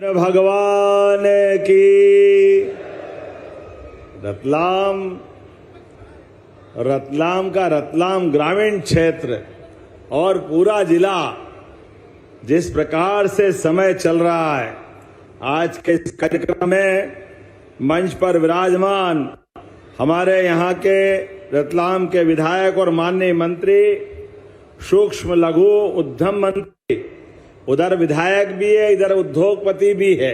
भगवान की। रतलाम का रतलाम ग्रामीण क्षेत्र और पूरा जिला जिस प्रकार से समय चल रहा है, आज के इस कार्यक्रम में मंच पर विराजमान हमारे यहाँ के रतलाम के विधायक और माननीय मंत्री, सूक्ष्म लघु उद्यम मंत्री, उधर विधायक भी है, इधर उद्योगपति भी है,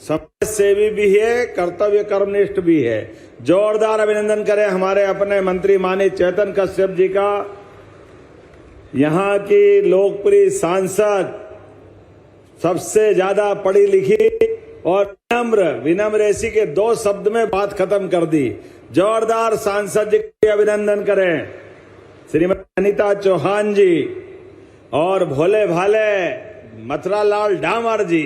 समाज सेवी भी है, कर्तव्य कर्मनिष्ठ भी है। जोरदार अभिनंदन करें हमारे अपने मंत्री माननीय चेतन कश्यप जी का। यहाँ की लोकप्रिय सांसद, सबसे ज्यादा पढ़ी लिखी और विनम्र ऐसी के 2 शब्द में बात खत्म कर दी। जोरदार सांसद जी के अभिनंदन करें श्रीमती अनीता चौहान जी और भोले भाले मथुरालाल डामर जी।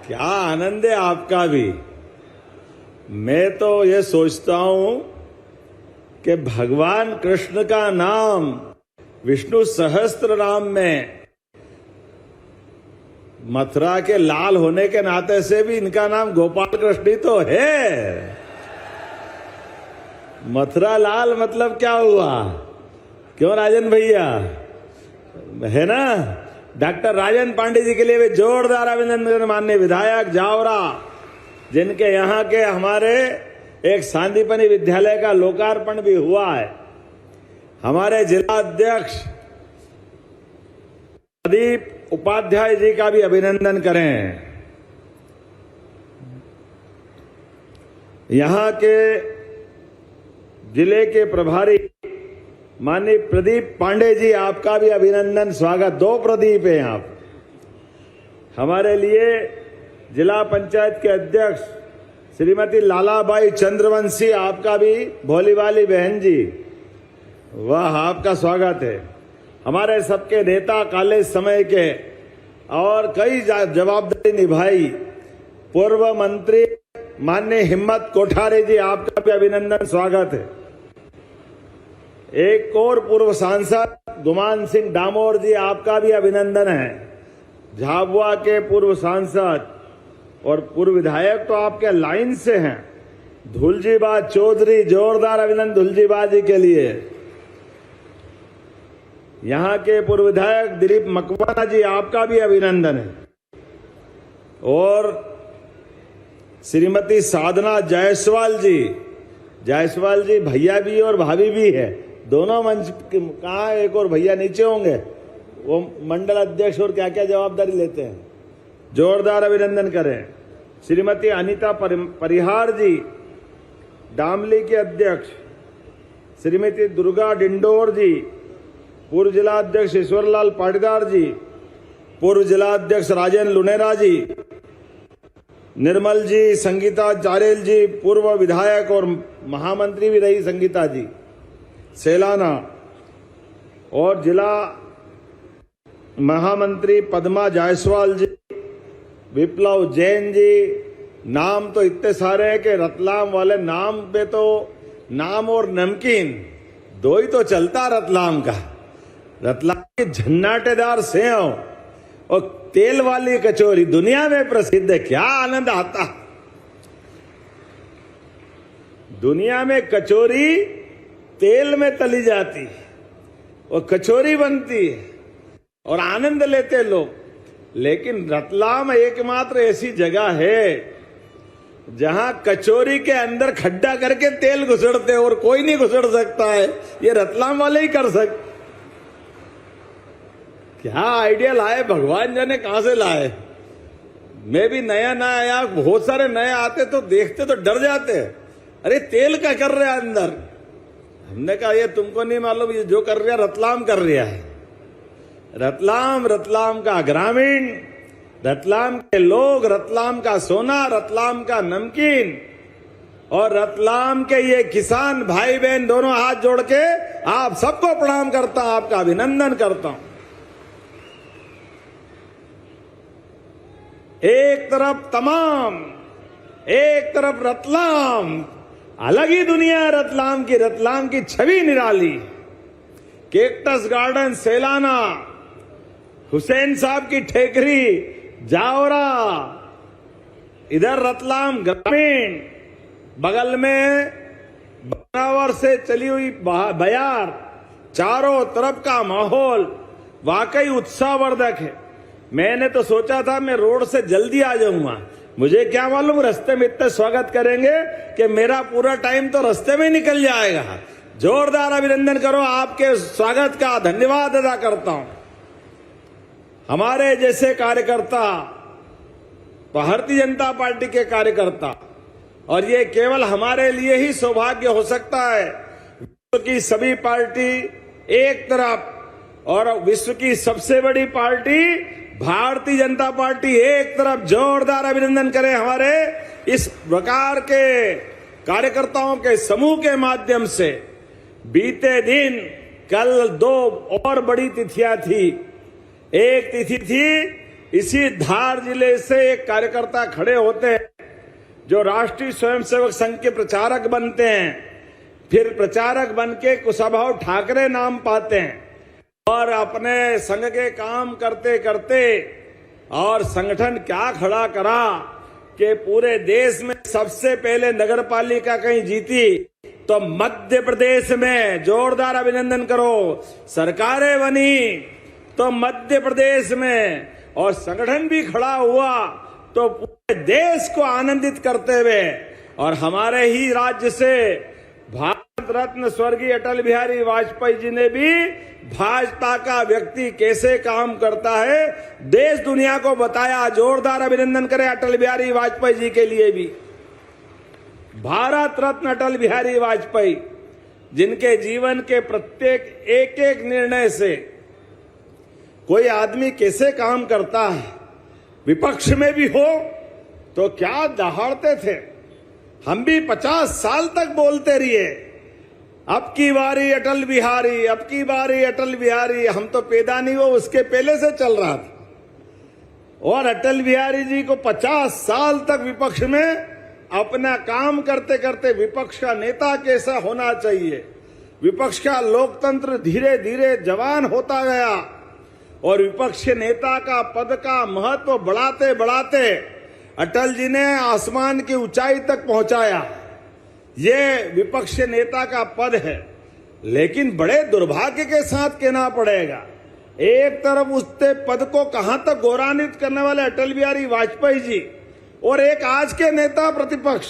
क्या आनंद है आपका भी। मैं तो ये सोचता हूं कि भगवान कृष्ण का नाम विष्णु सहस्त्र नाम में मथुरा के लाल होने के नाते से भी इनका नाम गोपाल कृष्ण ही तो है। मथुरा लाल मतलब क्या हुआ, क्यों राजन भैया, है ना। डॉक्टर राजन पांडे जी के लिए भी जोरदार अभिनंदन। माननीय विधायक जावरा, जिनके यहाँ के हमारे एक सांदीपनी विद्यालय का लोकार्पण भी हुआ है। हमारे जिला अध्यक्ष प्रदीप उपाध्याय जी का भी अभिनंदन करें। यहाँ के जिले के प्रभारी माननीय प्रदीप पांडे जी, आपका भी अभिनंदन, स्वागत। 2 प्रदीप हैं आप। हमारे लिए जिला पंचायत के अध्यक्ष श्रीमती लालाबाई चंद्रवंशी, आपका भी भोली वाली बहन जी, वाह, आपका स्वागत है। हमारे सबके नेता काले समय के और कई जवाबदारी निभाई पूर्व मंत्री माननीय हिम्मत कोठारी जी, आपका भी अभिनंदन, स्वागत है। एक और पूर्व सांसद गुमान सिंह डामोर जी, आपका भी अभिनंदन है। झाबुआ के पूर्व सांसद और पूर्व विधायक तो आपके लाइन से हैं, धुलजीबा चौधरी, जोरदार अभिनंदन धुलजीबा जी के लिए। यहाँ के पूर्व विधायक दिलीप मकवाना जी, आपका भी अभिनंदन है। और श्रीमती साधना जायसवाल जी भैया भी और भाभी भी है, दोनों मंच। कहाँ एक और भैया नीचे होंगे, वो मंडल अध्यक्ष और क्या क्या जवाबदारी लेते हैं, जोरदार अभिनंदन करें। श्रीमती अनीता परिहार जी, डामली के अध्यक्ष, श्रीमती दुर्गा डिंडोर जी, पूर्व जिला अध्यक्ष ईश्वरलाल पाटीदार जी, पूर्व जिला अध्यक्ष राजेंद्र लुनेरा जी, निर्मल जी, संगीता चारेल जी, पूर्व विधायक और महामंत्री भी रही संगीता जी सेलाना, और जिला महामंत्री पद्मा जायसवाल जी, विप्लव जैन जी। नाम तो इतने सारे हैं कि रतलाम वाले नाम पे तो नाम और नमकीन 2 ही तो चलता रतलाम का। रतलाम की झन्नाटेदार सेव और तेल वाली कचौरी दुनिया में प्रसिद्ध है। क्या आनंद आता। दुनिया में कचौरी तेल में तली जाती और कचौरी बनती है और आनंद लेते लोग। लेकिन रतलाम एकमात्र ऐसी जगह है जहां कचौरी के अंदर खड्डा करके तेल घुसड़ते और कोई नहीं घुसड़ सकता है, ये रतलाम वाले ही कर सकते। क्या आइडिया लाए भगवान जाने कहां से लाए। मैं भी नया आया, बहुत सारे नए आते तो देखते तो डर जाते, अरे तेल क्या कर रहा है अंदर। हमने कहा ये तुमको नहीं मालूम, ये जो कर रहा है रतलाम कर रहा है। रतलाम का ग्रामीण, रतलाम के लोग, रतलाम का सोना, रतलाम का नमकीन और रतलाम के ये किसान भाई बहन, दोनों हाथ जोड़ के आप सबको प्रणाम करता हूं, आपका अभिनंदन करता हूं। एक तरफ तमाम, एक तरफ रतलाम, अलग ही दुनिया है रतलाम की छवि निराली। कैक्टस गार्डन सेलाना, हुसैन साहब की ठेकरी जावरा, इधर रतलाम ग्रामीण, बगल में बनावर से चली हुई बयार, चारों तरफ का माहौल वाकई उत्साहवर्धक है। मैंने तो सोचा था मैं रोड से जल्दी आ जाऊंगा, मुझे क्या मालूम रास्ते में इतने स्वागत करेंगे कि मेरा पूरा टाइम तो रास्ते में निकल जाएगा। जोरदार अभिनंदन करो, आपके स्वागत का धन्यवाद अदा करता हूं। हमारे जैसे कार्यकर्ता, भारतीय जनता पार्टी के कार्यकर्ता, और ये केवल हमारे लिए ही सौभाग्य हो सकता है। विश्व की सभी पार्टी एक तरफ और विश्व की सबसे बड़ी पार्टी भारतीय जनता पार्टी एक तरफ। जोरदार अभिनंदन करें हमारे इस प्रकार के कार्यकर्ताओं के समूह के माध्यम से। बीते दिन कल 2 और बड़ी तिथियां थी। एक तिथि थी, इसी धार जिले से एक कार्यकर्ता खड़े होते हैं जो राष्ट्रीय स्वयंसेवक संघ के प्रचारक बनते हैं, फिर प्रचारक बनके कुशाभाऊ ठाकरे नाम पाते हैं और अपने संघ के काम करते करते और संगठन क्या खड़ा करा कि पूरे देश में सबसे पहले नगर पालिका कहीं जीती तो मध्य प्रदेश में। जोरदार अभिनंदन करो। सरकारें बनी तो मध्य प्रदेश में, और संगठन भी खड़ा हुआ तो पूरे देश को आनंदित करते हुए। और हमारे ही राज्य से भारत रत्न स्वर्गीय अटल बिहारी वाजपेयी जी ने भी भाजपा का व्यक्ति कैसे काम करता है देश दुनिया को बताया। जोरदार अभिनंदन करें अटल बिहारी वाजपेयी जी के लिए भी। भारत रत्न अटल बिहारी वाजपेयी, जिनके जीवन के प्रत्येक एक एक निर्णय से कोई आदमी कैसे काम करता है, विपक्ष में भी हो तो क्या दहाड़ते थे। हम भी 50 साल तक बोलते रहिए, अब की बारी अटल बिहारी, अब की बारी अटल बिहारी। हम तो पैदा नहीं हुए उसके पहले से चल रहा था। और अटल बिहारी जी को 50 साल तक विपक्ष में अपना काम करते करते विपक्ष का नेता कैसा होना चाहिए, विपक्ष का लोकतंत्र धीरे धीरे जवान होता गया और विपक्ष के नेता का पद का महत्व बढ़ाते बढ़ाते अटल जी ने आसमान की ऊंचाई तक पहुंचाया। ये विपक्ष के नेता का पद है। लेकिन बड़े दुर्भाग्य के साथ कहना पड़ेगा, एक तरफ उसके पद को कहां तक गौरवान्वित करने वाले अटल बिहारी वाजपेयी जी और एक आज के नेता प्रतिपक्ष,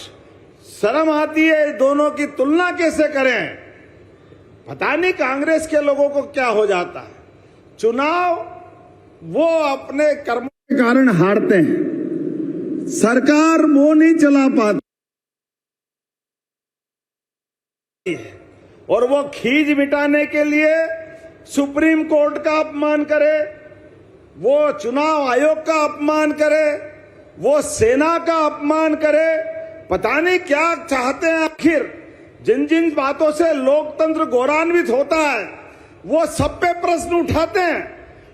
शर्म आती है दोनों की तुलना कैसे करें। पता नहीं कांग्रेस के लोगों को क्या हो जाता है। चुनाव वो अपने कर्मों के कारण हारते हैं, सरकार वो नहीं चला पाती और वो खींच मिटाने के लिए सुप्रीम कोर्ट का अपमान करे, वो चुनाव आयोग का अपमान करे, वो सेना का अपमान करे। पता नहीं क्या चाहते हैं आखिर। जिन जिन बातों से लोकतंत्र गौरवान्वित होता है वो सब पे प्रश्न उठाते हैं।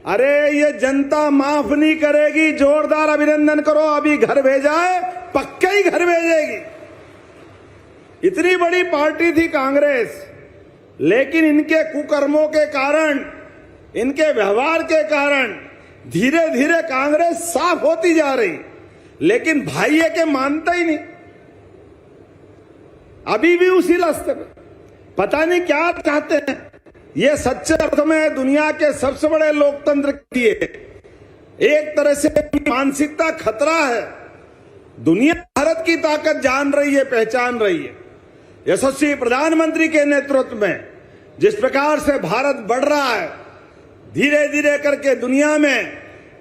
अरे ये जनता माफ नहीं करेगी। जोरदार अभिनंदन करो, अभी घर भेजा है, पक्का ही घर भेजेगी। इतनी बड़ी पार्टी थी कांग्रेस, लेकिन इनके कुकर्मों के कारण, इनके व्यवहार के कारण धीरे धीरे कांग्रेस साफ होती जा रही। लेकिन भाई ये के मानता ही नहीं, अभी भी उसी रास्ते पे। पता नहीं क्या चाहते हैं। ये सच्चे अर्थ में दुनिया के सबसे बड़े लोकतंत्र के लिए एक तरह से मानसिकता खतरा है। दुनिया भारत की ताकत जान रही है, पहचान रही है। यशस्वी प्रधानमंत्री के नेतृत्व में जिस प्रकार से भारत बढ़ रहा है धीरे धीरे करके दुनिया में,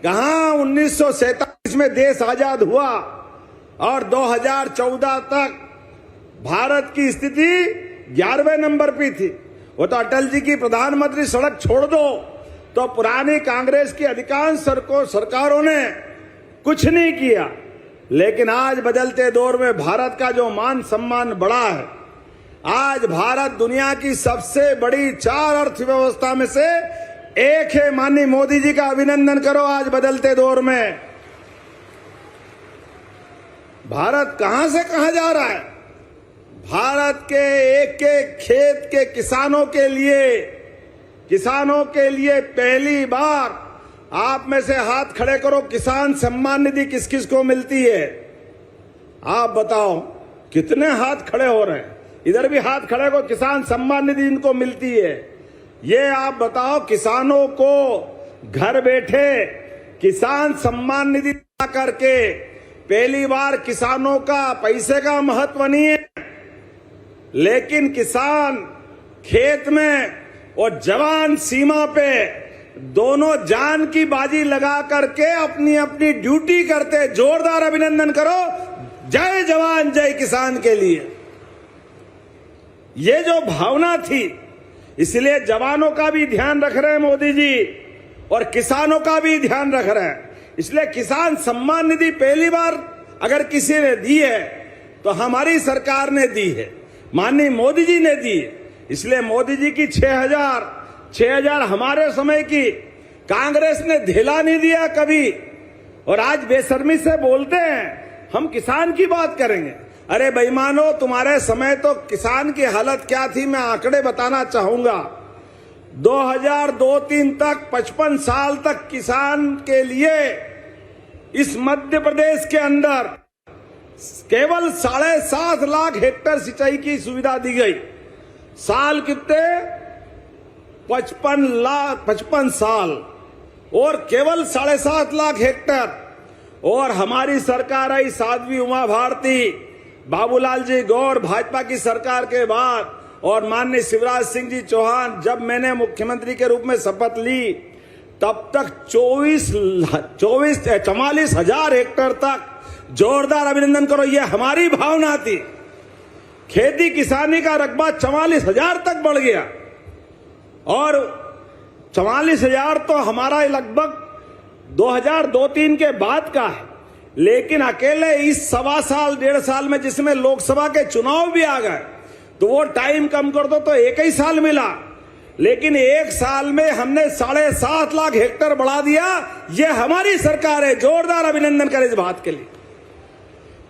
कहां 1947 में देश आजाद हुआ और 2014 तक भारत की स्थिति 11वें नंबर पे थी। वो तो अटल जी की प्रधानमंत्री सड़क छोड़ दो तो पुरानी कांग्रेस की अधिकांश सरकारों ने कुछ नहीं किया। लेकिन आज बदलते दौर में भारत का जो मान सम्मान बढ़ा है, आज भारत दुनिया की सबसे बड़ी 4 अर्थव्यवस्था में से एक है। माननीय मोदी जी का अभिनंदन करो। आज बदलते दौर में भारत कहां से कहां जा रहा है। भारत के एक एक खेत के किसानों के लिए किसानों के लिए पहली बार, आप में से हाथ खड़े करो, किसान सम्मान निधि किस किस को मिलती है? आप बताओ कितने हाथ खड़े हो रहे हैं? इधर भी हाथ खड़े करो, किसान सम्मान निधि इनको मिलती है। ये आप बताओ, किसानों को घर बैठे किसान सम्मान निधि करके पहली बार किसानों का पैसे का महत्व नहीं है, लेकिन किसान खेत में और जवान सीमा पे दोनों जान की बाजी लगा करके अपनी अपनी ड्यूटी करते। जोरदार अभिनंदन करो, जय जवान जय किसान के लिए। ये जो भावना थी, इसलिए जवानों का भी ध्यान रख रहे हैं मोदी जी और किसानों का भी ध्यान रख रहे हैं। इसलिए किसान सम्मान निधि पहली बार अगर किसी ने दी है तो हमारी सरकार ने दी है, माननीय मोदी जी ने दी है। इसलिए मोदी जी की 6,000 हमारे समय की कांग्रेस ने ढिला नहीं दिया कभी, और आज बेशर्मी से बोलते हैं हम किसान की बात करेंगे। अरे बेईमानो, तुम्हारे समय तो किसान की हालत क्या थी, मैं आंकड़े बताना चाहूंगा। 2002-03 तक 55 साल तक किसान के लिए इस मध्य प्रदेश के अंदर केवल 7.5 लाख हेक्टेयर सिंचाई की सुविधा दी गई। साल कितने? 55 साल, और केवल 7.5 लाख हेक्टेयर। और हमारी सरकार आई, साध्वी उमा भारती, बाबूलाल जी गौर, भाजपा की सरकार के बाद, और माननीय शिवराज सिंह जी चौहान, जब मैंने मुख्यमंत्री के रूप में शपथ ली तब तक 44,000 हेक्टेयर तक। जोरदार अभिनंदन करो, ये हमारी भावना थी। खेती किसानी का रकबा 44,000 तक बढ़ गया, और 44,000 तो हमारा लगभग 2002-03 के बाद का है। लेकिन अकेले इस 1.25 साल में, जिसमें लोकसभा के चुनाव भी आ गए, तो वो टाइम कम कर दो तो 1 ही साल मिला, लेकिन 1 साल में हमने 7.5 लाख हेक्टेयर बढ़ा दिया। ये हमारी सरकार है। जोरदार अभिनंदन करें इस बात के लिए।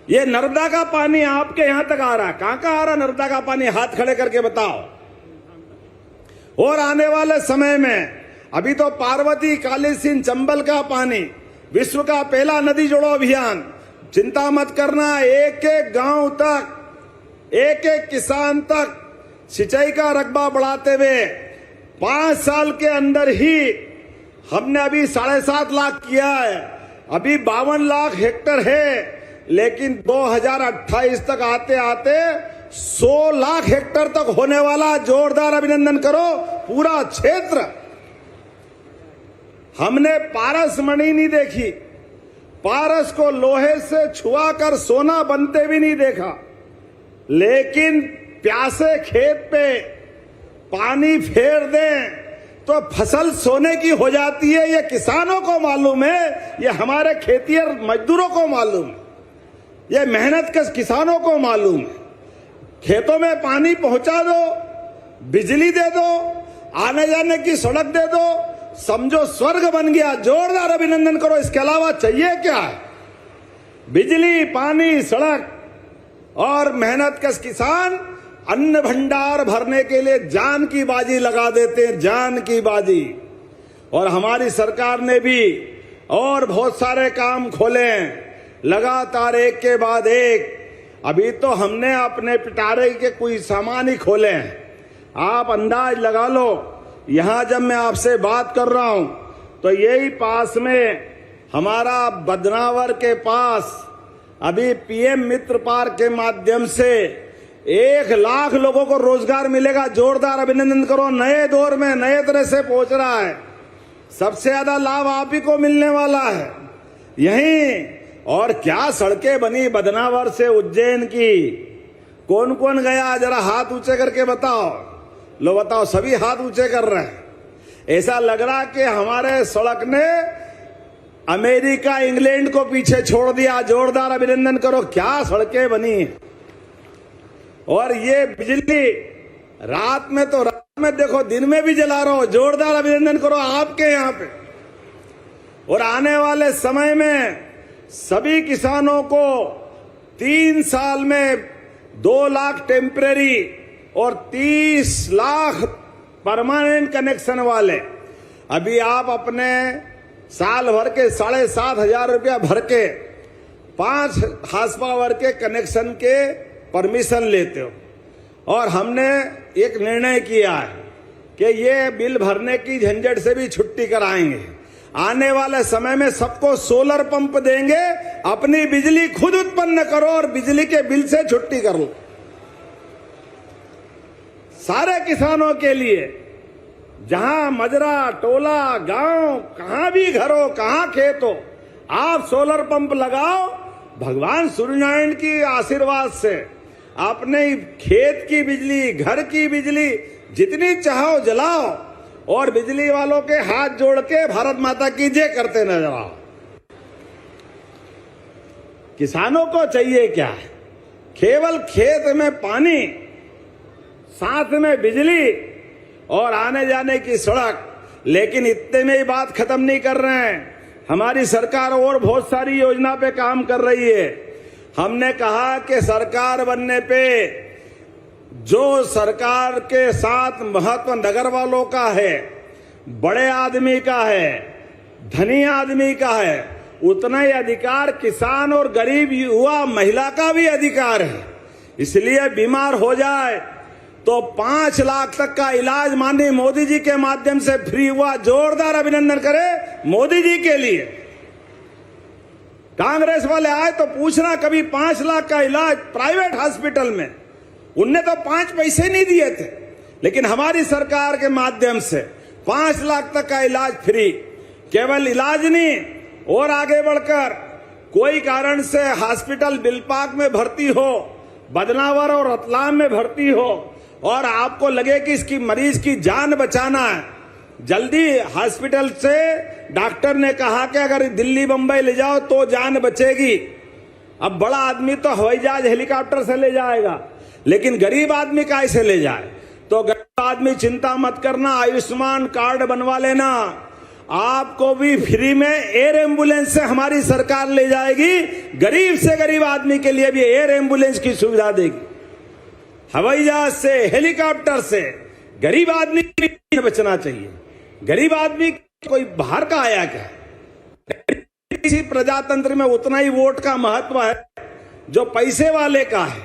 ये नर्मदा का पानी आपके यहां तक आ रहा है, कहां आ रहा नर्मदा का पानी? हाथ खड़े करके बताओ। और आने वाले समय में अभी तो पार्वती, काली सिंध, चंबल का पानी, विश्व का पहला नदी जोड़ो अभियान। चिंता मत करना, एक एक गांव तक, एक एक किसान तक सिंचाई का रकबा बढ़ाते हुए 5 साल के अंदर ही हमने अभी 7.5 लाख किया है। अभी 52 लाख हेक्टेयर है, लेकिन 2028 तक आते आते 100 लाख हेक्टेयर तक होने वाला। जोरदार अभिनंदन करो। पूरा क्षेत्र, हमने पारस मणि नहीं देखी, पारस को लोहे से छुआ कर सोना बनते भी नहीं देखा, लेकिन प्यासे खेत पे पानी फेर दें तो फसल सोने की हो जाती है। ये किसानों को मालूम है, ये हमारे खेतिहर मजदूरों को मालूम है, ये मेहनत कश किसानों को मालूम है। खेतों में पानी पहुंचा दो, बिजली दे दो, आने जाने की सड़क दे दो, समझो स्वर्ग बन गया। जोरदार अभिनंदन करो। इसके अलावा चाहिए क्या है? बिजली, पानी, सड़क, और मेहनत कश किसान अन्न भंडार भरने के लिए जान की बाजी लगा देते हैं, जान की बाजी। और हमारी सरकार ने भी और बहुत सारे काम खोले हैं, लगातार एक के बाद एक। अभी तो हमने अपने पिटारे के कोई सामान ही खोले हैं। आप अंदाज लगा लो, यहां जब मैं आपसे बात कर रहा हूं तो यही पास में हमारा बदनावर के पास अभी पीएम मित्र पार्क के माध्यम से 1 लाख लोगों को रोजगार मिलेगा। जोरदार अभिनंदन करो। नए दौर में नए तरह से पहुंच रहा है। सबसे ज्यादा लाभ आप ही को मिलने वाला है यहीं। और क्या सड़कें बनी बदनावर से उज्जैन की। कौन कौन गया, जरा हाथ ऊंचे करके बताओ। लो बताओ, सभी हाथ ऊंचे कर रहे हैं। ऐसा लग रहा कि हमारे सड़क ने अमेरिका, इंग्लैंड को पीछे छोड़ दिया। जोरदार अभिनंदन करो। क्या सड़कें बनी। और ये बिजली रात में तो रात में देखो, दिन में भी जला रहा हो। जोरदार अभिनंदन करो आपके यहां पे। और आने वाले समय में सभी किसानों को 3 साल में 2 लाख टेम्परेरी और 30 लाख परमानेंट कनेक्शन वाले, अभी आप अपने साल भर के 7,500 रुपया भर के 5 हार्स पावर के कनेक्शन के परमिशन लेते हो। और हमने एक निर्णय किया है कि ये बिल भरने की झंझट से भी छुट्टी कराएंगे। आने वाले समय में सबको सोलर पंप देंगे, अपनी बिजली खुद उत्पन्न करो और बिजली के बिल से छुट्टी कर लो। सारे किसानों के लिए, जहां मजरा, टोला, गांव, कहां भी घर हो, कहां खेत हो, आप सोलर पंप लगाओ। भगवान सूर्यनारायण की आशीर्वाद से अपने खेत की बिजली, घर की बिजली जितनी चाहो जलाओ और बिजली वालों के हाथ जोड़ के भारत माता की जय करते नजर आओ। किसानों को चाहिए क्या? केवल खेत में पानी, साथ में बिजली और आने जाने की सड़क। लेकिन इतने में ही बात खत्म नहीं कर रहे हैं। हमारी सरकार और बहुत सारी योजना पे काम कर रही है। हमने कहा कि सरकार बनने पे जो सरकार के साथ महत्व नगर वालों का है, बड़े आदमी का है, धनी आदमी का है, उतना ही अधिकार किसान और गरीब युवा महिला का भी अधिकार है। इसलिए बीमार हो जाए तो 5 लाख तक का इलाज माननीय मोदी जी के माध्यम से फ्री हुआ। जोरदार अभिनंदन करें मोदी जी के लिए। कांग्रेस वाले आए तो पूछना कभी 5 लाख का इलाज प्राइवेट हॉस्पिटल में, उनने तो 5 पैसे नहीं दिए थे। लेकिन हमारी सरकार के माध्यम से 5 लाख तक का इलाज फ्री। केवल इलाज नहीं, और आगे बढ़कर कोई कारण से हॉस्पिटल बिलपाक में भर्ती हो, बदनावर और रतलाम में भर्ती हो और आपको लगे कि इसकी मरीज की जान बचाना है, जल्दी हॉस्पिटल से डॉक्टर ने कहा कि अगर दिल्ली बंबई ले जाओ तो जान बचेगी। अब बड़ा आदमी तो हवाई जहाज हेलीकॉप्टर से ले जाएगा, लेकिन गरीब आदमी कैसे ले जाए? तो गरीब आदमी चिंता मत करना, आयुष्मान कार्ड बनवा लेना। आपको भी फ्री में एयर एम्बुलेंस से हमारी सरकार ले जाएगी। गरीब से गरीब आदमी के लिए भी एयर एम्बुलेंस की सुविधा देगी। हवाई जहाज से, हेलीकॉप्टर से गरीब आदमी भी बचना चाहिए। गरीब आदमी कोई बाहर का आया क्या? इसी प्रजातंत्र में उतना ही वोट का महत्व है जो पैसे वाले का है।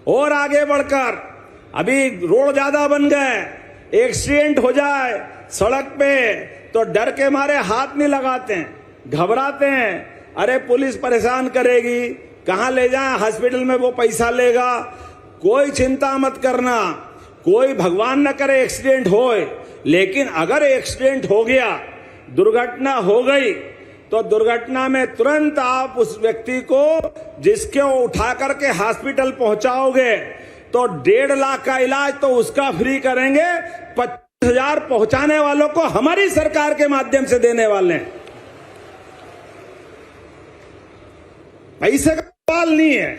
और आगे बढ़कर अभी रोड ज्यादा बन गए, एक्सीडेंट हो जाए सड़क पे तो डर के मारे हाथ नहीं लगाते हैं, घबराते हैं। अरे पुलिस परेशान करेगी, कहां ले जाएं, हॉस्पिटल में वो पैसा लेगा। कोई चिंता मत करना, कोई भगवान न करे एक्सीडेंट होए, लेकिन अगर एक्सीडेंट हो गया, दुर्घटना हो गई, तो दुर्घटना में तुरंत आप उस व्यक्ति को जिसके उठा करके हॉस्पिटल पहुंचाओगे तो 1.5 लाख का इलाज तो उसका फ्री करेंगे। 25,000 पहुंचाने वालों को हमारी सरकार के माध्यम से देने वाले हैं। पैसे का सवाल नहीं है।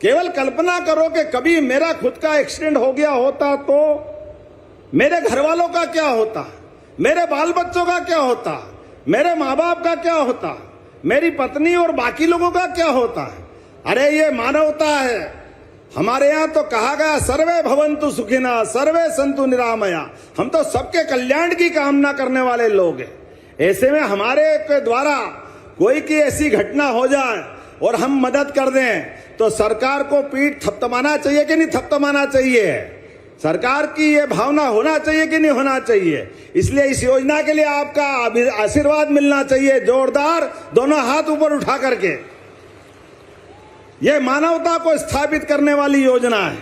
केवल कल्पना करो कि कभी मेरा खुद का एक्सीडेंट हो गया होता तो मेरे घर वालों का क्या होता, मेरे बाल बच्चों का क्या होता, मेरे माँ बाप का क्या होता, मेरी पत्नी और बाकी लोगों का क्या होता। अरे ये मानवता है। हमारे यहाँ तो कहा गया सर्वे भवन्तु सुखिनः सर्वे सन्तु निरामया। हम तो सबके कल्याण की कामना करने वाले लोग हैं। ऐसे में हमारे के द्वारा कोई की ऐसी घटना हो जाए और हम मदद कर दें तो सरकार को पीठ थपथपाना चाहिए कि नहीं थपथपाना चाहिए? सरकार की ये भावना होना चाहिए कि नहीं होना चाहिए? इसलिए इस योजना के लिए आपका आशीर्वाद मिलना चाहिए, जोरदार दोनों हाथ ऊपर उठा करके। ये मानवता को स्थापित करने वाली योजना है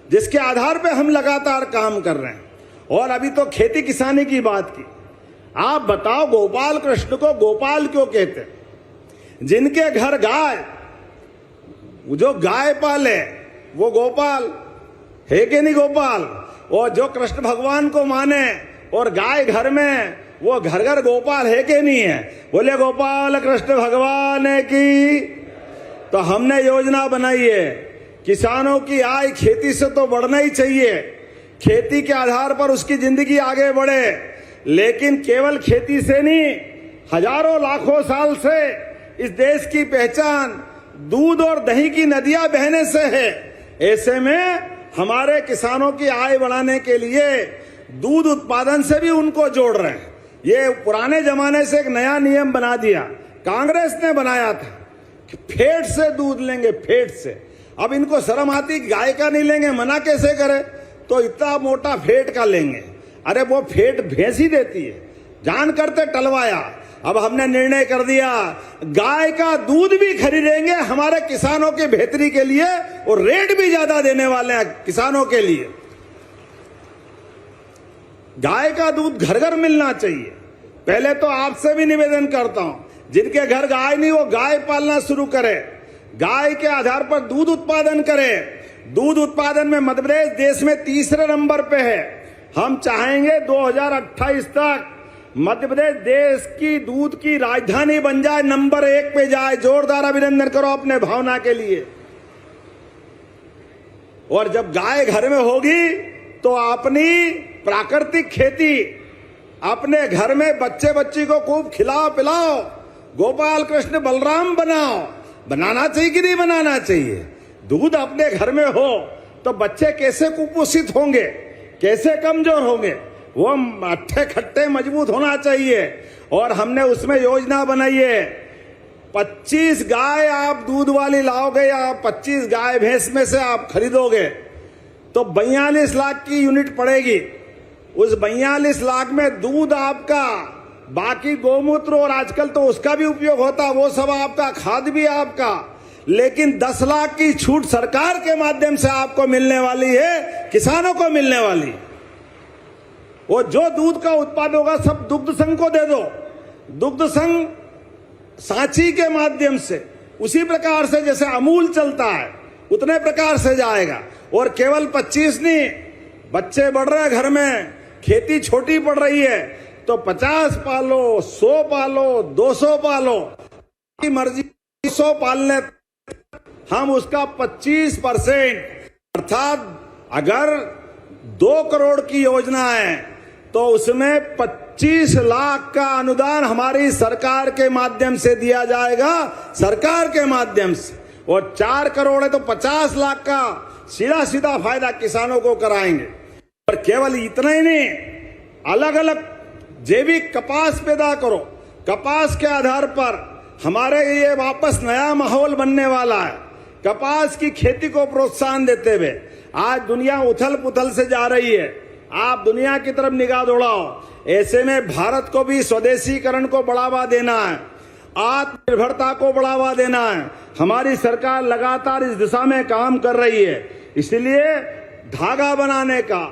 जिसके आधार पे हम लगातार काम कर रहे हैं। और अभी तो खेती किसानी की बात की। आप बताओ, गोपाल कृष्ण को गोपाल क्यों कहते हैं? जिनके घर गाय, जो गाय पाले वो गोपाल है कि नहीं गोपाल? और जो कृष्ण भगवान को माने और गाय घर में, वो घर घर गोपाल है कि नहीं है? बोले गोपाल कृष्ण भगवान की। तो हमने योजना बनाई है, किसानों की आय खेती से तो बढ़ना ही चाहिए, खेती के आधार पर उसकी जिंदगी आगे बढ़े। लेकिन केवल खेती से नहीं, हजारों लाखों साल से इस देश की पहचान दूध और दही की नदियां बहने से है। ऐसे में हमारे किसानों की आय बढ़ाने के लिए दूध उत्पादन से भी उनको जोड़ रहे हैं। ये पुराने जमाने से एक नया नियम बना दिया, कांग्रेस ने बनाया था कि फेट से दूध लेंगे, फेट से। अब इनको शर्म आती, गाय का नहीं लेंगे, मना कैसे करें? तो इतना मोटा फेट का लेंगे। अरे वो फेट भैंस ही देती है, जान करते टलवाया। अब हमने निर्णय कर दिया गाय का दूध भी खरीदेंगे हमारे किसानों की बेहतरी के लिए, और रेट भी ज्यादा देने वाले हैं किसानों के लिए। गाय का दूध घर घर मिलना चाहिए। पहले तो आपसे भी निवेदन करता हूं, जिनके घर गाय नहीं वो गाय पालना शुरू करे, गाय के आधार पर दूध उत्पादन करे। दूध उत्पादन में मध्य प्रदेश देश में तीसरे नंबर पे है। हम चाहेंगे 2028 तक मध्य प्रदेश देश की दूध की राजधानी बन जाए, नंबर 1 पे जाए। जोरदार अभिनंदन करो अपने भावना के लिए। और जब गाय घर में होगी तो अपनी प्राकृतिक खेती अपने घर में बच्चे बच्ची को खूब खिलाओ पिलाओ, गोपाल कृष्ण बलराम बनाओ। बनाना चाहिए कि नहीं बनाना चाहिए? दूध अपने घर में हो तो बच्चे कैसे कुपोषित होंगे, कैसे कमजोर होंगे? वो अट्ठे खट्टे मजबूत होना चाहिए। और हमने उसमें योजना बनाई है, 25 गाय आप दूध वाली लाओगे या 25 गाय भैंस में से आप खरीदोगे तो 42 लाख की यूनिट पड़ेगी। उस 42 लाख में दूध आपका, बाकी गोमूत्र और आजकल तो उसका भी उपयोग होता, वो सब आपका, खाद भी आपका। लेकिन 10 लाख की छूट सरकार के माध्यम से आपको मिलने वाली है, किसानों को मिलने वाली। वो जो दूध का उत्पादन होगा सब दुग्ध संघ को दे दो। दुग्ध संघ सांची के माध्यम से उसी प्रकार से जैसे अमूल चलता है उतने प्रकार से जाएगा। और केवल 25 नहीं, बच्चे बढ़ रहे हैं घर में, खेती छोटी पड़ रही है तो 50 पालो, 100 पालो, 200 पालो, की मर्जी 100 पालने, हम उसका 25% अर्थात अगर 2 करोड़ की योजना है तो उसमें 25 लाख का अनुदान हमारी सरकार के माध्यम से दिया जाएगा, सरकार के माध्यम से। और 4 करोड़ है तो 50 लाख का सीधा सीधा फायदा किसानों को कराएंगे। और केवल इतना ही नहीं, अलग अलग जैविक कपास पैदा करो। कपास के आधार पर हमारे ये वापस नया माहौल बनने वाला है। कपास की खेती को प्रोत्साहन देते हुए आज दुनिया उथल पुथल से जा रही है, आप दुनिया की तरफ निगाह दौड़ाओ। ऐसे में भारत को भी स्वदेशीकरण को बढ़ावा देना है, आत्मनिर्भरता को बढ़ावा देना है। हमारी सरकार लगातार इस दिशा में काम कर रही है। इसलिए धागा बनाने का,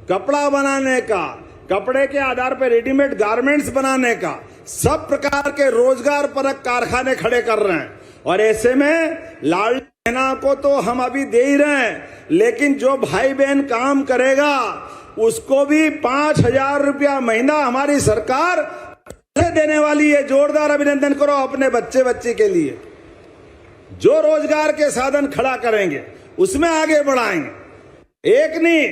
कपड़ा बनाने का, कपड़े के आधार पर रेडीमेड गारमेंट्स बनाने का, सब प्रकार के रोजगार परक कारखाने खड़े कर रहे हैं। और ऐसे में लाल बहना को तो हम अभी दे ही रहे हैं, लेकिन जो भाई बहन काम करेगा उसको भी 5,000 रुपया महीना हमारी सरकार देने वाली है। जोरदार अभिनंदन करो अपने बच्चे बच्ची के लिए। जो रोजगार के साधन खड़ा करेंगे उसमें आगे बढ़ाएंगे। एक नहीं,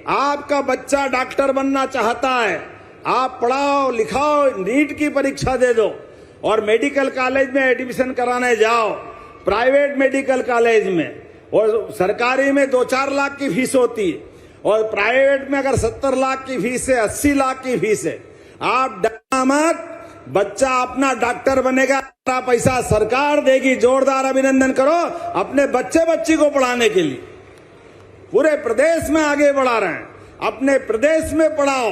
आपका बच्चा डॉक्टर बनना चाहता है, आप पढ़ाओ लिखाओ, नीट की परीक्षा दे दो और मेडिकल कॉलेज में एडमिशन कराने जाओ, प्राइवेट मेडिकल कॉलेज में। और सरकारी में 2-4 लाख की फीस होती है और प्राइवेट में अगर 70 लाख की फीस है, 80 लाख की फीस है। आप डरना मत, बच्चा अपना डॉक्टर बनेगा, पैसा सरकार देगी। जोरदार अभिनंदन करो अपने बच्चे बच्ची को पढ़ाने के लिए। पूरे प्रदेश में आगे बढ़ा रहे हैं। अपने प्रदेश में पढ़ाओ,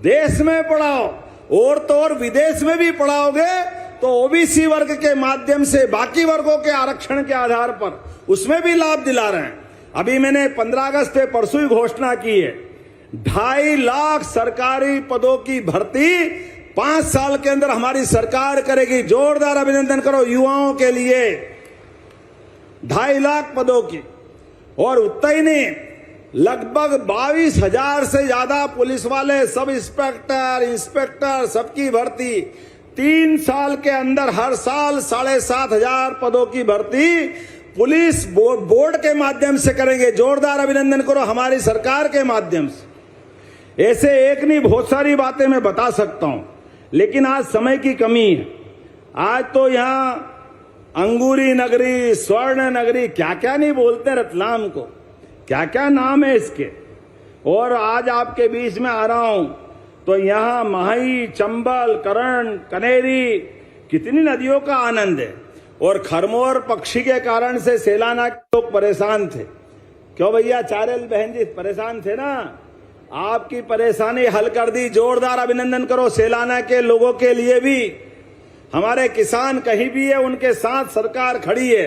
देश में पढ़ाओ, और तो और विदेश में भी पढ़ाओगे तो ओबीसी वर्ग के माध्यम से बाकी वर्गों के आरक्षण के आधार पर उसमें भी लाभ दिला रहे हैं। अभी मैंने 15 अगस्त पे परसों ही घोषणा की है, 2.5 लाख सरकारी पदों की भर्ती 5 साल के अंदर हमारी सरकार करेगी। जोरदार अभिनंदन करो युवाओं के लिए, 2.5 लाख पदों की। और उतना ही नहीं, लगभग 22,000 से ज्यादा पुलिस वाले, सब इंस्पेक्टर सबकी भर्ती 3 साल के अंदर, हर साल 7,500 पदों की भर्ती पुलिस बोर्ड के माध्यम से करेंगे। जोरदार अभिनंदन करो हमारी सरकार के माध्यम से। ऐसे एक नहीं, बहुत सारी बातें मैं बता सकता हूं, लेकिन आज समय की कमी है। आज तो यहां अंगूरी नगरी, स्वर्ण नगरी, क्या क्या नहीं बोलते रतलाम को, क्या क्या नाम है इसके। और आज आपके बीच में आ रहा हूं तो यहाँ माही, चंबल, करण, कनेरी कितनी नदियों का आनंद है। और खरमोर पक्षी के कारण से सेलाना के लोग परेशान थे। क्यों भैया चारेल बहन जी परेशान थे ना, आपकी परेशानी हल कर दी। जोरदार अभिनंदन करो सेलाना के लोगों के लिए भी। हमारे किसान कहीं भी है उनके साथ सरकार खड़ी है,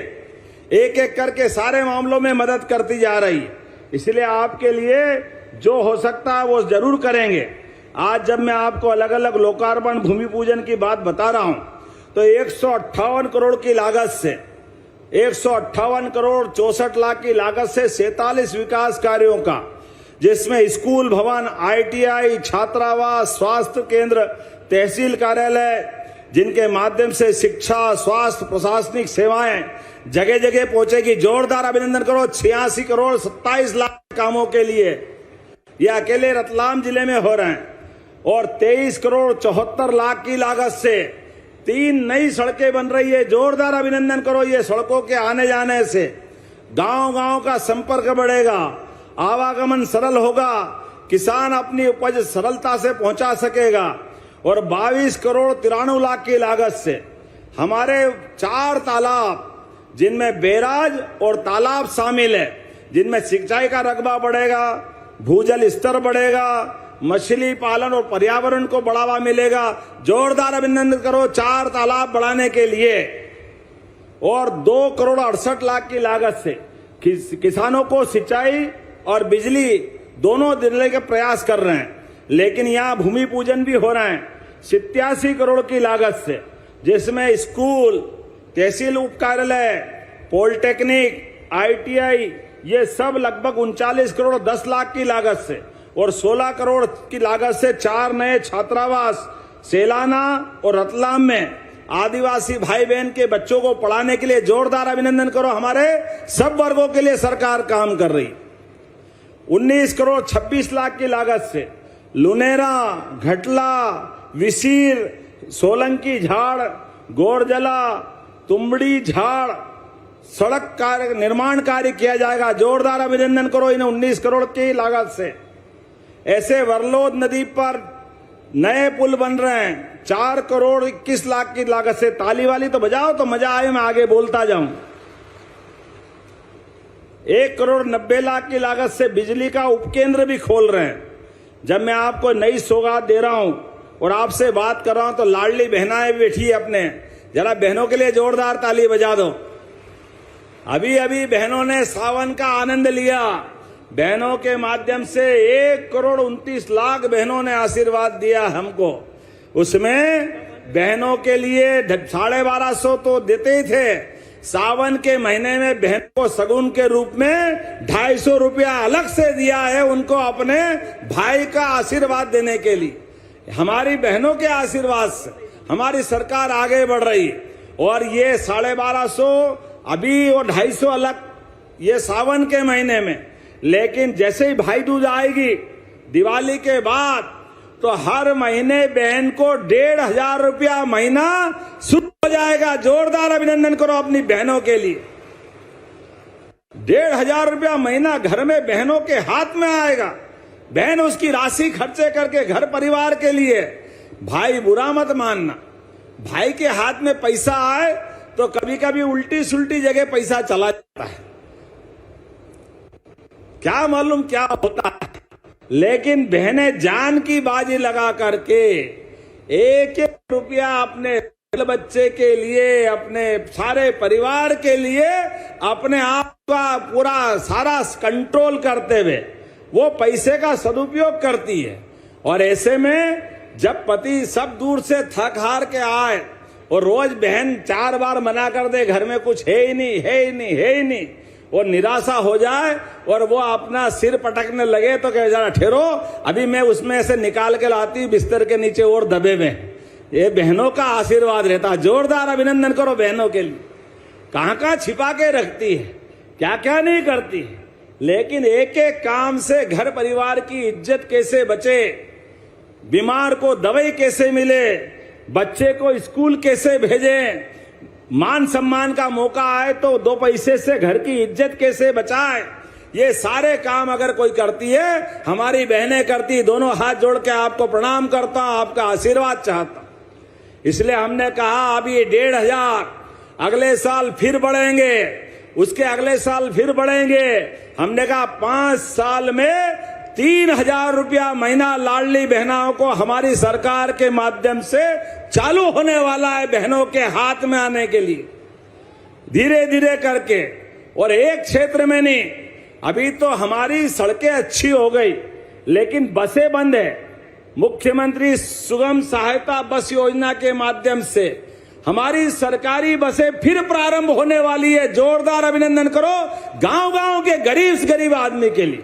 एक एक करके सारे मामलों में मदद करती जा रही है। इसलिए आपके लिए जो हो सकता है वो जरूर करेंगे। आज जब मैं आपको अलग अलग लोकार्पण, भूमि पूजन की बात बता रहा हूं तो 158 करोड़ की लागत से 158 करोड़ 64 लाख की लागत से 47 विकास कार्यों का, जिसमें स्कूल भवन, ITI, छात्रावास, स्वास्थ्य केंद्र, तहसील कार्यालय, जिनके माध्यम से शिक्षा, स्वास्थ्य, प्रशासनिक सेवाएं जगह जगह पहुंचेगी। जोरदार अभिनंदन करो। 86 करोड़ 27 लाख कामों के लिए ये अकेले रतलाम जिले में हो रहे हैं। और 23 करोड़ 74 लाख की लागत से 3 नई सड़कें बन रही है। जोरदार अभिनंदन करो। ये सड़कों के आने जाने से गांव गांव का संपर्क बढ़ेगा, आवागमन सरल होगा, किसान अपनी उपज सरलता से पहुंचा सकेगा। और 22 करोड़ 93 लाख की लागत से हमारे 4 तालाब, जिनमें बैराज और तालाब शामिल है, जिनमें सिंचाई का रकबा बढ़ेगा, भूजल स्तर बढ़ेगा, मछली पालन और पर्यावरण को बढ़ावा मिलेगा। जोरदार अभिनंदन करो 4 तालाब बढ़ाने के लिए। और 2 करोड़ 68 लाख की लागत से किसानों को सिंचाई और बिजली दोनों देने के प्रयास कर रहे हैं। लेकिन यहाँ भूमि पूजन भी हो रहे हैं 87 करोड़ की लागत से, जिसमें स्कूल, तहसील उप कार्यालय, पॉलिटेक्निक, ITI, ये सब लगभग 39 करोड़ 10 लाख की लागत से और 16 करोड़ की लागत से 4 नए छात्रावास सेलाना और रतलाम में आदिवासी भाई बहन के बच्चों को पढ़ाने के लिए। जोरदार अभिनंदन करो। हमारे सब वर्गों के लिए सरकार काम कर रही। 19 करोड़ 26 लाख की लागत से लुनेरा, घटला, विसीर, सोलंकी झाड़, गोरजला, तुमड़ी झाड़ सड़क कार्य, निर्माण कार्य किया जाएगा। जोरदार अभिनंदन करो इन्हें 19 करोड़ की लागत से। ऐसे वरलोद नदी पर नए पुल बन रहे हैं 4 करोड़ 21 लाख की लागत से। ताली वाली तो बजाओ तो मजा आए, मैं आगे बोलता जाऊं। 1 करोड़ 90 लाख की लागत से बिजली का उपकेंद्र भी खोल रहे हैं। जब मैं आपको नई सौगात दे रहा हूं और आपसे बात कर रहा हूं तो लाडली बहनाएं बैठी है अपने, जरा बहनों के लिए जोरदार ताली बजा दो। अभी अभी बहनों ने सावन का आनंद लिया। बहनों के माध्यम से 1 करोड़ 29 लाख बहनों ने आशीर्वाद दिया हमको। उसमें बहनों के लिए 1250 तो देते ही थे, सावन के महीने में बहन को सगुन के रूप में 250 रुपया अलग से दिया है उनको, अपने भाई का आशीर्वाद देने के लिए। हमारी बहनों के आशीर्वाद से हमारी सरकार आगे बढ़ रही है। और ये 1250 अभी और 250 अलग ये सावन के महीने में। लेकिन जैसे ही भाई दूज आएगी दिवाली के बाद, तो हर महीने बहन को 1500 रुपया महीना शुरू हो जाएगा। जोरदार अभिनंदन करो अपनी बहनों के लिए। 1500 रुपया महीना घर में बहनों के हाथ में आएगा। बहन उसकी राशि खर्चे करके घर परिवार के लिए। भाई बुरा मत मानना, भाई के हाथ में पैसा आए तो कभी कभी उल्टी सुल्टी जगह पैसा चला जाता है, क्या मालूम क्या होता है। लेकिन बहनें जान की बाजी लगा करके 1-1 रुपया अपने बच्चे के लिए, अपने सारे परिवार के लिए, अपने आप का पूरा सारा कंट्रोल करते हुए वो पैसे का सदुपयोग करती है। और ऐसे में जब पति सब दूर से थक हार के आए और रोज बहन 4 बार मना कर दे, घर में कुछ है ही नहीं, है ही नहीं, है ही नहीं, और निराशा हो जाए और वो अपना सिर पटकने लगे तो कहे जरा ठहरो, अभी मैं उसमें से निकाल के लाती बिस्तर के नीचे और दबे में। ये बहनों का आशीर्वाद रहता है। जोरदार अभिनंदन करो बहनों के लिए। कहां छिपा के रखती है, क्या क्या नहीं करती, लेकिन एक एक काम से घर परिवार की इज्जत कैसे बचे, बीमार को दवाई कैसे मिले, बच्चे को स्कूल कैसे भेजें, मान सम्मान का मौका आए तो 2 पैसे से घर की इज्जत कैसे बचाए, ये सारे काम अगर कोई करती है, हमारी बहनें करती, दोनों हाथ जोड़ के आपको प्रणाम करता हूं, आपका आशीर्वाद चाहता हूं। इसलिए हमने कहा अब ये 1,500 अगले साल फिर बढ़ेंगे, उसके अगले साल फिर बढ़ेंगे। हमने कहा 5 साल में 3,000 रुपया महीना लाडली बहनों को हमारी सरकार के माध्यम से चालू होने वाला है, बहनों के हाथ में आने के लिए धीरे धीरे करके। और एक क्षेत्र में नहीं, अभी तो हमारी सड़कें अच्छी हो गई लेकिन बसें बंद है। मुख्यमंत्री सुगम सहायता बस योजना के माध्यम से हमारी सरकारी बसें फिर प्रारंभ होने वाली है। जोरदार अभिनंदन करो गांव गांव के गरीब से गरीब आदमी के लिए।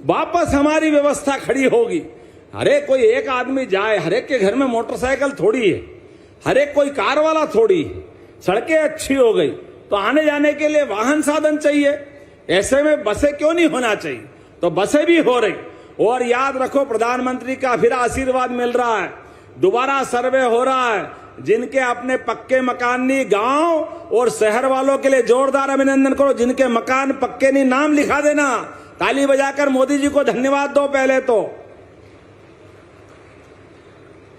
वापस हमारी व्यवस्था खड़ी होगी। हरे कोई एक आदमी जाए, हरेक के घर में मोटरसाइकिल थोड़ी है, हरेक कोई कार वाला थोड़ी है। सड़कें अच्छी हो गई तो आने जाने के लिए वाहन साधन चाहिए, ऐसे में बसें क्यों नहीं होना चाहिए, तो बसें भी हो रही। और याद रखो प्रधानमंत्री का फिर आशीर्वाद मिल रहा है, दोबारा सर्वे हो रहा है। जिनके अपने पक्के मकान नहीं, गांव और शहर वालों के लिए जोरदार अभिनंदन करो। जिनके मकान पक्के नहीं, नाम लिखा देना, ताली बजाकर मोदी जी को धन्यवाद दो। पहले तो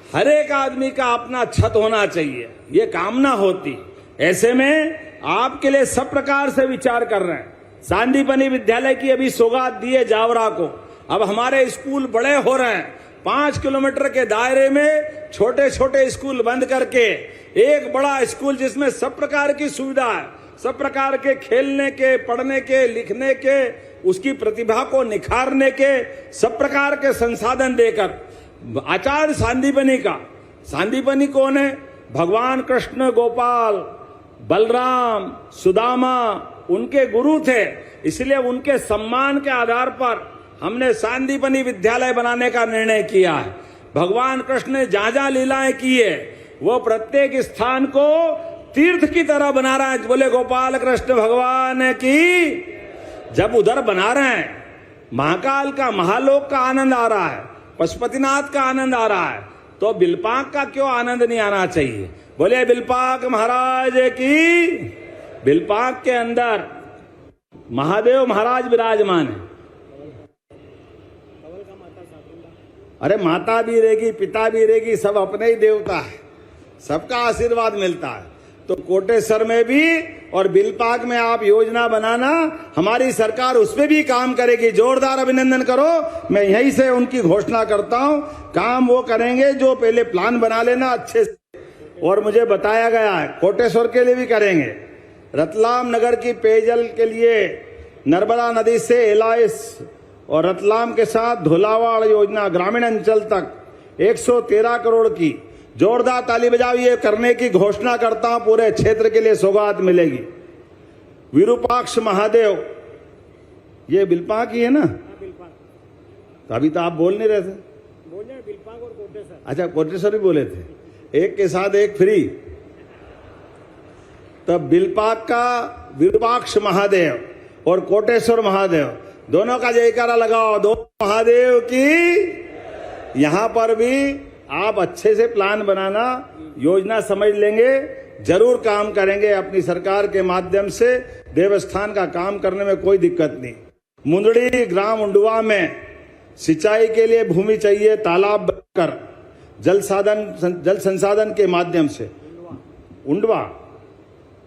हर एक आदमी का अपना छत होना चाहिए, ये कामना होती। ऐसे में आपके लिए सब प्रकार से विचार कर रहे हैं। सांदीपनी विद्यालय की अभी सौगात दी है जावरा को। अब हमारे स्कूल बड़े हो रहे हैं, 5 किलोमीटर के दायरे में छोटे छोटे स्कूल बंद करके एक बड़ा स्कूल जिसमें सब प्रकार की सुविधा है, सब प्रकार के खेलने के, पढ़ने के, लिखने के, उसकी प्रतिभा को निखारने के सब प्रकार के संसाधन देकर आचार्य सांदीपनी का। सांदीपनी कौन है? भगवान कृष्ण, गोपाल, बलराम, सुदामा उनके गुरु थे। इसलिए उनके सम्मान के आधार पर हमने सांदीपनी विद्यालय बनाने का निर्णय किया है। भगवान कृष्ण ने जहां जहां लीलाएं की है वो प्रत्येक स्थान को तीर्थ की तरह बना रहा है। बोले गोपाल कृष्ण भगवान की। जब उधर बना रहे हैं, महाकाल का, महालोक का आनंद आ रहा है, पशुपतिनाथ का आनंद आ रहा है, तो बिलपाक का क्यों आनंद नहीं आना चाहिए? बोले बिलपाक महाराज की। बिलपाक के अंदर महादेव महाराज विराजमान है। अरे माता भी रहेगी, पिता भी रहेगी, सब अपने ही देवता है, सबका आशीर्वाद मिलता है। तो कोटेश्वर में भी और बिलपाक में आप योजना बनाना, हमारी सरकार उस पर भी काम करेगी। जोरदार अभिनंदन करो। मैं यहीं से उनकी घोषणा करता हूं, काम वो करेंगे जो पहले प्लान बना लेना अच्छे से। और मुझे बताया गया है कोटेश्वर के लिए भी करेंगे। रतलाम नगर की पेयजल के लिए नर्मदा नदी से एलाइस और रतलाम के साथ धोलावाड़ योजना ग्रामीण अंचल तक 113 करोड़ की जोरदार ताली बजाओ। ये करने की घोषणा करता हूं, पूरे क्षेत्र के लिए सौगात मिलेगी। विरूपाक्ष महादेव, ये बिलपाक ही है ना? तो अभी तो आप बोल नहीं रहे थे। बोले बिलपाक और कोटेश्वर। अच्छा, कोटेश्वर भी बोले थे, एक के साथ एक फ्री। तब बिलपाक का विरूपाक्ष महादेव और कोटेश्वर महादेव दोनों का जयकारा लगाओ। दो महादेव की। यहां पर भी आप अच्छे से प्लान बनाना, योजना समझ लेंगे, जरूर काम करेंगे। अपनी सरकार के माध्यम से देवस्थान का काम करने में कोई दिक्कत नहीं। मुंदड़ी ग्राम उंडवा में सिंचाई के लिए भूमि चाहिए, तालाब बनकर जल संसाधन के माध्यम से।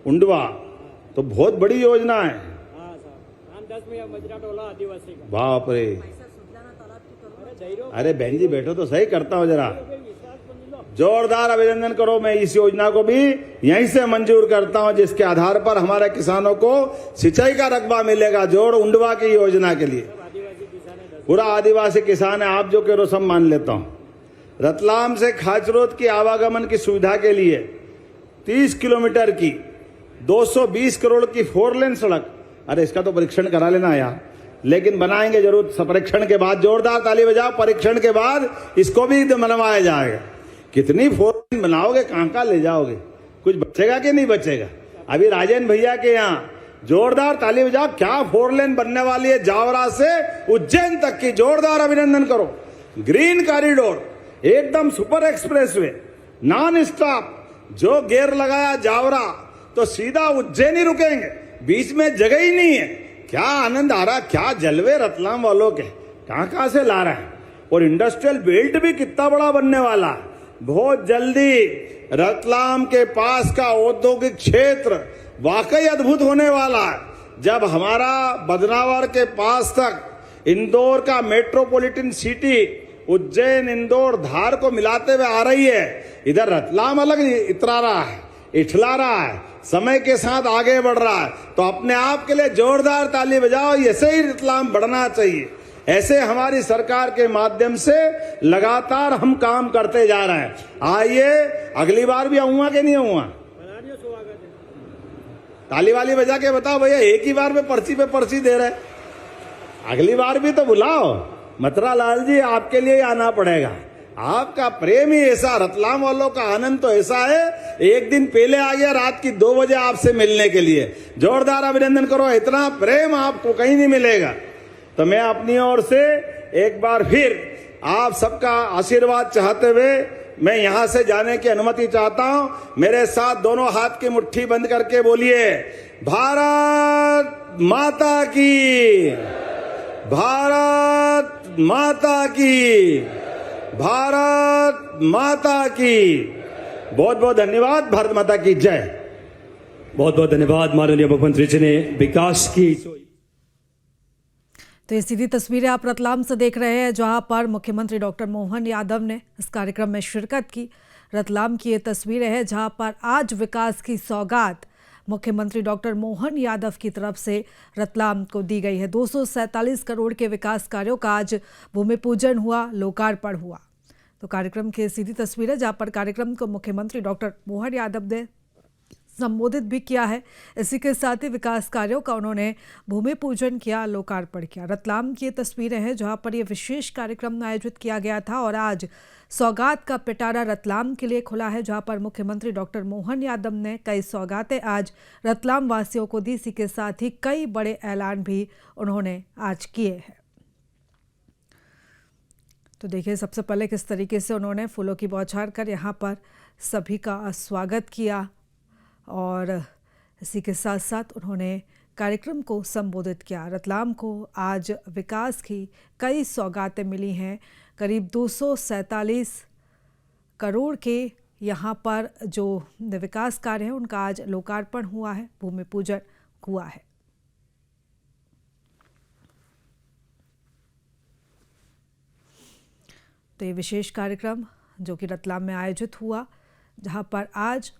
उंडवा तो बहुत बड़ी योजना है। आदिवासी का। बाप रे, अरे बहन जी बैठो तो सही, करता हूं जरा। जोरदार अभिनंदन करो। मैं इस योजना को भी यहीं से मंजूर करता हूं, जिसके आधार पर हमारे किसानों को सिंचाई का रकबा मिलेगा। जोड़ उंडवा की योजना के लिए पूरा आदिवासी किसान है, आप जो कह रहे सब मान लेता हूं। रतलाम से खाचरोद की आवागमन की सुविधा के लिए 30 किलोमीटर की 220 करोड़ की 4 लेन सड़क। अरे इसका तो परीक्षण करा लेना यार, लेकिन बनाएंगे जरूर। परीक्षण के बाद जोरदार ताली बजाओ। परीक्षण के बाद इसको भी बनवाया जाएगा। कितनी 4 लेन बनाओगे, कहां ले जाओगे? कुछ बचेगा कि नहीं बचेगा? अभी राजेंद्र भैया के यहाँ जोरदार ताली बजाओ। क्या 4 लेन बनने वाली है जावरा से उज्जैन तक की। जोरदार अभिनंदन करो। ग्रीन कॉरिडोर, एकदम सुपर एक्सप्रेसवे, नॉन स्टॉप। जो गेयर लगाया जावरा तो सीधा उज्जैन ही रुकेंगे, बीच में जगह ही नहीं है। क्या आनंद आ रहा, क्या जलवे रतलाम वालों के, कहां कहां से ला रहा है। और इंडस्ट्रियल बेल्ट भी कितना बड़ा बनने वाला है। बहुत जल्दी रतलाम के पास का औद्योगिक क्षेत्र वाकई अद्भुत होने वाला है। जब हमारा बदनावर के पास तक इंदौर का मेट्रोपॉलिटन सिटी उज्जैन इंदौर धार को मिलाते हुए आ रही है, इधर रतलाम अलग इतरा रहा है, इठला रहा है, समय के साथ आगे बढ़ रहा है। तो अपने आप के लिए जोरदार ताली बजाओ। ऐसे ही रतलाम बढ़ना चाहिए। ऐसे हमारी सरकार के माध्यम से लगातार हम काम करते जा रहे हैं। आइए, अगली बार भी आऊंगा कि नहीं आऊंगा? बनारियों स्वागत है। ताली वाली बजा के बताओ भैया, एक ही बार में पर्ची पे पर्ची दे रहे, अगली बार भी तो बुलाओ। मतरा लाल जी, आपके लिए आना पड़ेगा। आपका प्रेम ही ऐसा, रतलाम वालों का आनंद तो ऐसा है। एक दिन पहले आ गया रात की 2 बजे आपसे मिलने के लिए। जोरदार अभिनंदन करो, इतना प्रेम आपको कहीं नहीं मिलेगा। तो मैं अपनी ओर से एक बार फिर आप सबका आशीर्वाद चाहते हुए मैं यहां से जाने की अनुमति चाहता हूं। मेरे साथ दोनों हाथ की मुट्ठी बंद करके बोलिए, भारत माता की, भारत माता की, भारत माता की। बहुत बहुत धन्यवाद। भारत माता की जय। बहुत बहुत धन्यवाद माननीय मुख्यमंत्री जी ने विकास की। तो ये सीधी तस्वीरें आप रतलाम से देख रहे हैं, जहां पर मुख्यमंत्री डॉक्टर मोहन यादव ने इस कार्यक्रम में शिरकत की। रतलाम की ये तस्वीरें हैं जहां पर आज विकास की सौगात मुख्यमंत्री डॉक्टर मोहन यादव की तरफ से रतलाम को दी गई है। 247 करोड़ के विकास कार्यों का आज भूमि पूजन हुआ, लोकार्पण हुआ। तो कार्यक्रम की सीधी तस्वीरें जहां पर कार्यक्रम को मुख्यमंत्री डॉक्टर मोहन यादव ने संबोधित भी किया है। इसी के साथ ही विकास कार्यों का उन्होंने भूमि पूजन किया, लोकार्पण किया। रतलाम की ये तस्वीरें हैं जहां पर ये विशेष कार्यक्रम आयोजित किया गया था और आज सौगात का पिटारा रतलाम के लिए खुला है, जहां पर मुख्यमंत्री डॉक्टर मोहन यादव ने कई सौगातें आज रतलाम वासियों को दी। इसी के साथ ही कई बड़े ऐलान भी उन्होंने आज किए हैं। तो देखिए सबसे पहले किस तरीके से उन्होंने फूलों की बौछार कर यहाँ पर सभी का स्वागत किया और इसी के साथ साथ उन्होंने कार्यक्रम को संबोधित किया। रतलाम को आज विकास की कई सौगातें मिली हैं। करीब 247 करोड़ के यहाँ पर जो विकास कार्य हैं उनका आज लोकार्पण हुआ है, भूमि पूजन हुआ है। तो ये विशेष कार्यक्रम जो कि रतलाम में आयोजित हुआ, जहाँ पर आज